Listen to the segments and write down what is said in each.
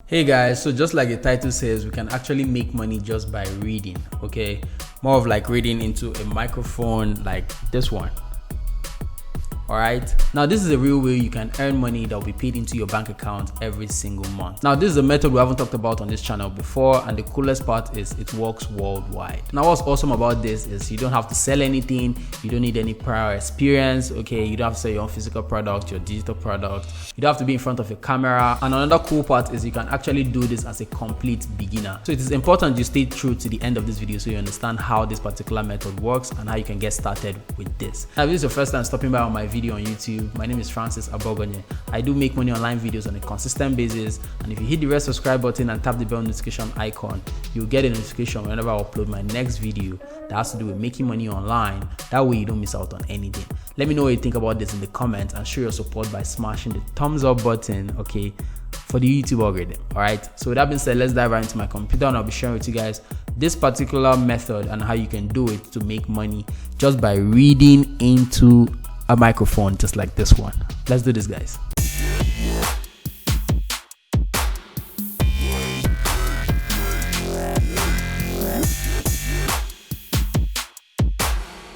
Hey guys, so just like the title says, we can actually make money just by reading, okay? More of like reading into a microphone like this one. Alright, now this is a real way you can earn money that will be paid into your bank account every single month. Now this is a method we haven't talked about on this channel before, and the coolest part is it works worldwide. Now what's awesome about this is you don't have to sell anything, you don't need any prior experience, okay? You don't have to sell your own physical product, your digital product, you don't have to be in front of a camera. And another cool part is you can actually do this as a complete beginner. So it is important you stay true to the end of this video so you understand how this particular method works and how you can get started with this. Now if this is your first time stopping by on my video on YouTube, my name is Francis Abogonye. I do make money online videos on a consistent basis, and if you hit the red subscribe button and tap the bell notification icon, you'll get a notification whenever I upload my next video that has to do with making money online. That way you don't miss out on anything. Let me know what you think about this in the comments and show your support by smashing the thumbs up button, okay, for the YouTube algorithm. Alright, so with that being said, let's dive right into my computer and I'll be sharing with you guys this particular method and how you can do it to make money just by reading into a microphone just like this one. Let's do this, guys.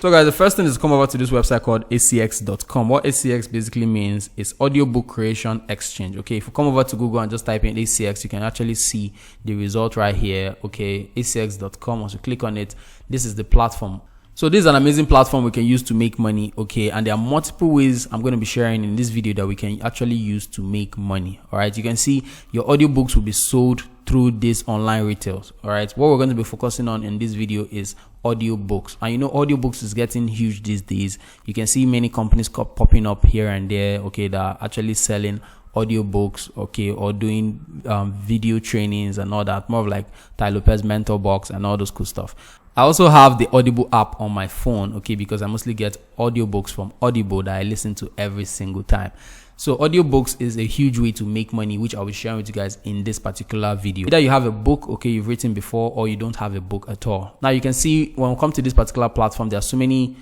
So guys, the first thing is to come over to this website called acx.com. What ACX basically means is audiobook creation exchange. Okay, if you come over to Google and just type in ACX, you can actually see the result right here. Okay, acx.com. Once you click on it, this is the platform. So this is an amazing platform we can use to make money, okay? And there are multiple ways I'm going to be sharing in this video that we can actually use to make money. All right, you can see your audiobooks will be sold through this online retails. All right, what we're going to be focusing on in this video is audiobooks. And you know, audiobooks is getting huge these days. You can see many companies popping up here and there, okay, that are actually selling audiobooks, okay, or doing video trainings and all that, more of like Tai Lopez Mentor Box and all those cool stuff. I also have the Audible app on my phone, okay, because I mostly get audiobooks from Audible that I listen to every single time. So audiobooks is a huge way to make money, which I'll be sharing with you guys in this particular video. Either you have a book, okay, you've written before, or you don't have a book at all. Now you can see when we come to this particular platform, there are so many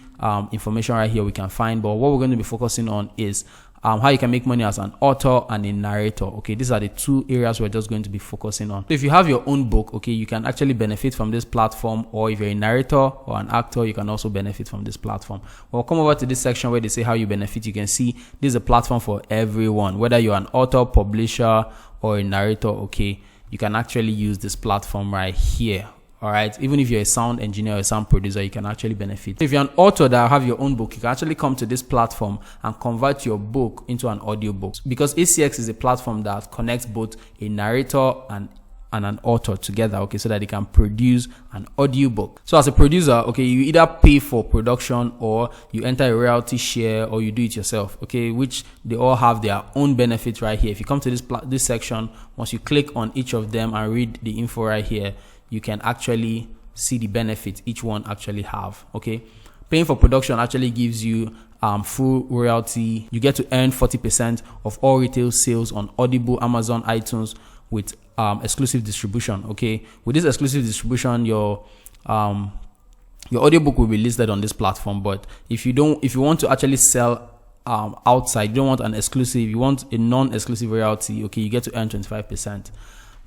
information right here we can find, but what we're going to be focusing on is how you can make money as an author and a narrator. Okay, these are the two areas we're just going to be focusing on. So if you have your own book, okay, you can actually benefit from this platform, or if you're a narrator or an actor, you can also benefit from this platform. We'll come over to this section where they say how you benefit. You can see this is a platform for everyone, whether you're an author, publisher, or a narrator. Okay, you can actually use this platform right here. All right, even if you're a sound engineer or a sound producer, you can actually benefit. If you're an author that have your own book, you can actually come to this platform and convert your book into an audiobook, because ACX is a platform that connects both a narrator and an author together, okay, so that they can produce an audiobook. So as a producer, okay, you either pay for production or you enter a royalty share or you do it yourself, okay, which they all have their own benefits right here. If you come to this section, once you click on each of them and read the info right here, you can actually see the benefits each one actually have, okay? Paying for production actually gives you full royalty. You get to earn 40% of all retail sales on Audible, Amazon, iTunes with exclusive distribution, okay? With this exclusive distribution, your audiobook will be listed on this platform. But if you want to actually sell outside, you don't want an exclusive, you want a non-exclusive royalty, okay, you get to earn 25%.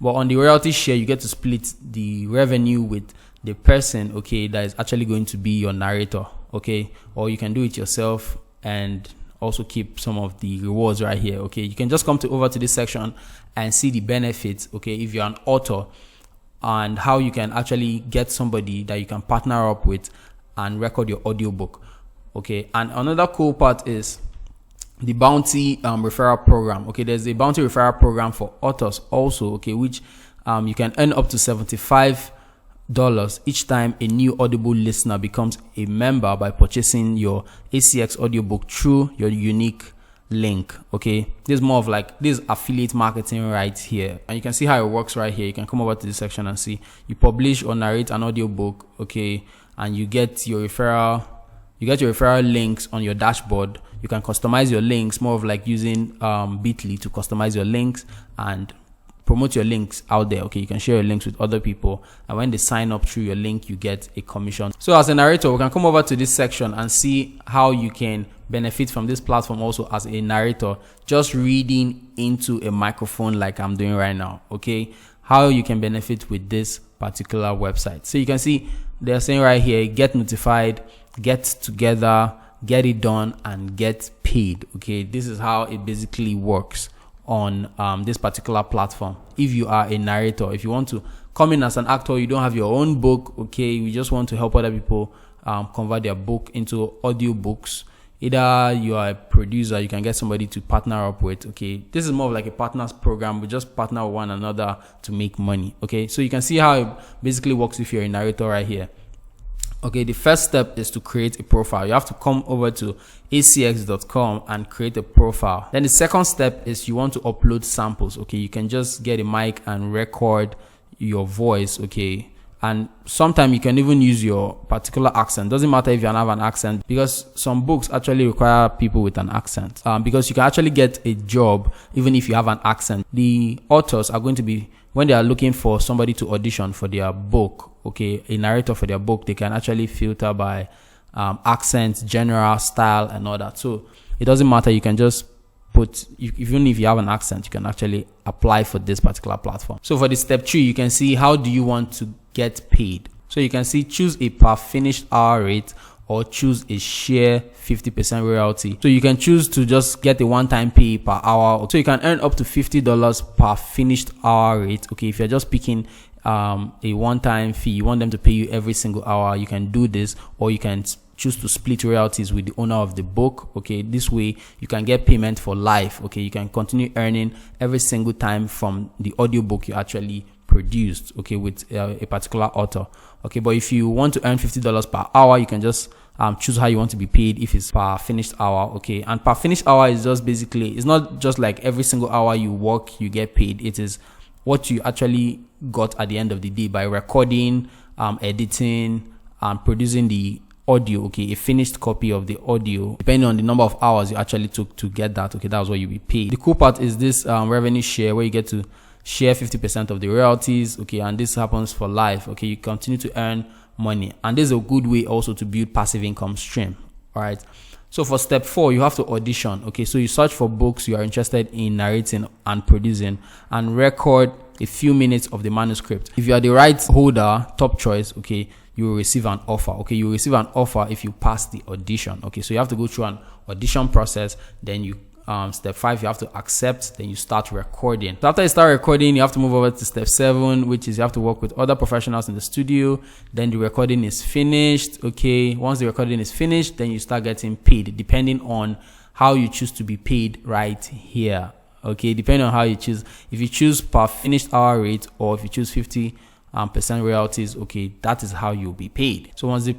But on the royalty share, you get to split the revenue with the person, okay, that is actually going to be your narrator, okay? Or you can do it yourself and also keep some of the rewards right here, okay? You can just come over to this section and see the benefits, okay, if you're an author, and how you can actually get somebody that you can partner up with and record your audiobook, okay? And another cool part is the bounty referral program. Okay, there's a bounty referral program for authors also, okay, which you can earn up to $75 each time a new Audible listener becomes a member by purchasing your ACX audiobook through your unique link. Okay, this is more of like this affiliate marketing right here, and you can see how it works right here. You can come over to this section and see you publish or narrate an audiobook, okay, and you get your referral links on your dashboard. You can customize your links, more of like using Bitly to customize your links and promote your links out there. Okay, you can share your links with other people, and when they sign up through your link, you get a commission. So as a narrator, we can come over to this section and see how you can benefit from this platform also as a narrator, just reading into a microphone like I'm doing right now. Okay, how you can benefit with this particular website. So you can see they're saying right here, get notified, get together, get it done, and get paid. Okay, this is how it basically works on this particular platform. If you are a narrator, if you want to come in as an actor, you don't have your own book, okay, you just want to help other people convert their book into audio books. Either you are a producer, you can get somebody to partner up with. Okay, this is more of like a partners program. We just partner with one another to make money. Okay, so you can see how it basically works if you're a narrator right here. Okay, the first step is to create a profile. You have to come over to acx.com and create a profile. Then the second step is you want to upload samples. Okay, you can just get a mic and record your voice. Okay, and sometimes you can even use your particular accent. Doesn't matter if you don't have an accent, because some books actually require people with an accent, because you can actually get a job even if you have an accent. The authors are going to be, when they are looking for somebody to audition for their book, okay, a narrator for their book, they can actually filter by accent, general, style, and all that. So it doesn't matter. You can just put, even if you have an accent, you can actually apply for this particular platform. So for the step 3, you can see how do you want to get paid. So you can see choose a per finished hour rate or choose a share 50% royalty. So you can choose to just get a one-time pay per hour. So you can earn up to $50 per finished hour rate. Okay, if you're just picking a one-time fee, you want them to pay you every single hour, you can do this, or you can choose to split royalties with the owner of the book. Okay, this way you can get payment for life. Okay, you can continue earning every single time from the audiobook you actually produced, okay, with a particular author. Okay, but if you want to earn $50 per hour, you can just choose how you want to be paid, if it's per finished hour. Okay, and per finished hour is just basically, it's not just like every single hour you work you get paid. It is what you actually got at the end of the day by recording, editing, and producing the audio. Okay, a finished copy of the audio, depending on the number of hours you actually took to get that. Okay, that's what you'll be paid. The cool part is this revenue share, where you get to share 50% of the royalties. Okay, and this happens for life. Okay, you continue to earn money, and this is a good way also to build passive income stream. All right, so for step 4, you have to audition. Okay, so you search for books you are interested in narrating and producing, and record a few minutes of the manuscript. If you are the rights holder, top choice, okay, you will receive an offer. Okay, you will receive an offer if you pass the audition. Okay, so you have to go through an audition process. Then you step 5, you have to accept, then you start recording. So after you start recording, you have to move over to step 7, which is you have to work with other professionals in the studio. Then the recording is finished. Okay, once the recording is finished, then you start getting paid, depending on how you choose to be paid right here. Okay, depending on how you choose. If you choose per finished hour rate, or if you choose 50% royalties, okay, that is how you'll be paid. So once the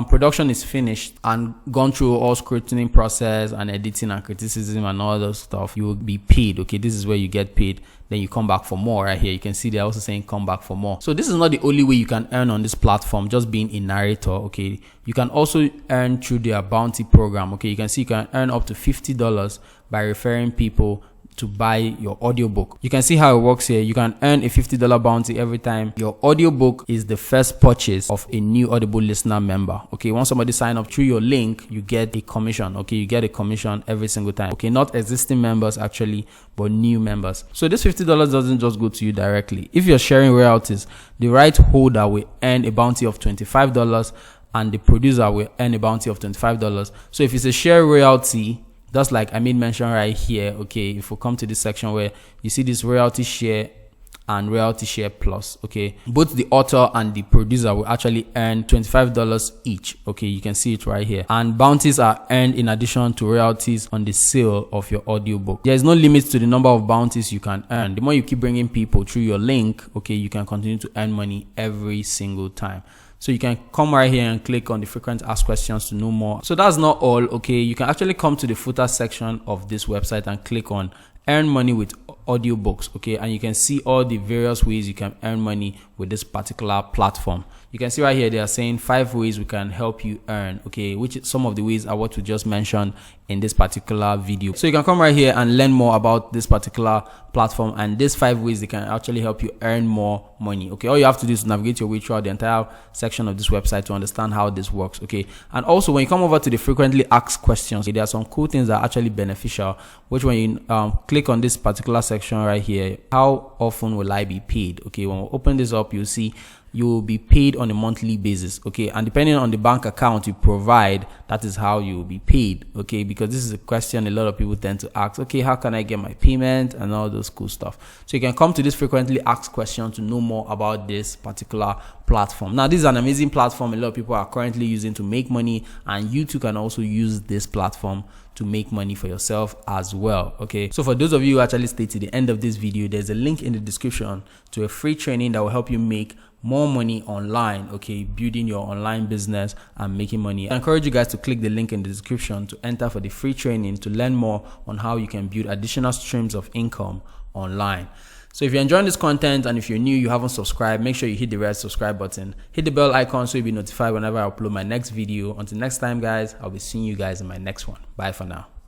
production is finished and gone through all scrutiny process and editing and criticism and all those stuff, you will be paid. Okay, this is where you get paid. Then you come back for more. Right here you can see they're also saying come back for more. So this is not the only way you can earn on this platform, just being a narrator. Okay, you can also earn through their bounty program. Okay, you can see you can earn up to $50 by referring people to buy your audiobook. You can see how it works here. You can earn a $50 bounty every time your audiobook is the first purchase of a new Audible listener member. Okay, once somebody sign up through your link, you get a commission. Okay, you get a commission every single time. Okay, not existing members actually, but new members. So this $50 doesn't just go to you directly. If you're sharing royalties, the right holder will earn a bounty of $25 and the producer will earn a bounty of $25. So if it's a share royalty, just like I made mention right here, okay, if we come to this section where you see this royalty share and royalty share plus, okay, both the author and the producer will actually earn $25 each. Okay, you can see it right here. And bounties are earned in addition to royalties on the sale of your audiobook. There is no limit to the number of bounties you can earn. The more you keep bringing people through your link, okay, you can continue to earn money every single time. So you can come right here and click on the frequent asked questions to know more. So that's not all. Okay, you can actually come to the footer section of this website and click on earn money with audiobooks. Okay, and you can see all the various ways you can earn money with this particular platform. You can see right here they are saying 5 ways we can help you earn, okay, which some of the ways are what we just mentioned in this particular video. So you can come right here and learn more about this particular platform, and these 5 ways they can actually help you earn more money. Okay, all you have to do is navigate your way throughout the entire section of this website to understand how this works. Okay, and also when you come over to the frequently asked questions, there are some cool things that are actually beneficial, which when you click on this particular section right here, how often will I be paid? Okay, when we open this up, you'll see you will be paid on a monthly basis. Okay, and depending on the bank account you provide, that is how you will be paid. Okay, because this is a question a lot of people tend to ask. Okay, how can I get my payment and all those cool stuff? So you can come to this frequently asked question to know more about this particular platform. Now this is an amazing platform a lot of people are currently using to make money, and you too can also use this platform to make money for yourself as well. Okay, so for those of you who actually stay to the end of this video, there's a link in the description to a free training that will help you make more money online, okay, building your online business and making money. I encourage you guys to click the link in the description to enter for the free training to learn more on how you can build additional streams of income online. So if you're enjoying this content and if you're new, you haven't subscribed, make sure you hit the red subscribe button, hit the bell icon so you'll be notified whenever I upload my next video. Until next time guys, I'll be seeing you guys in my next one. Bye for now.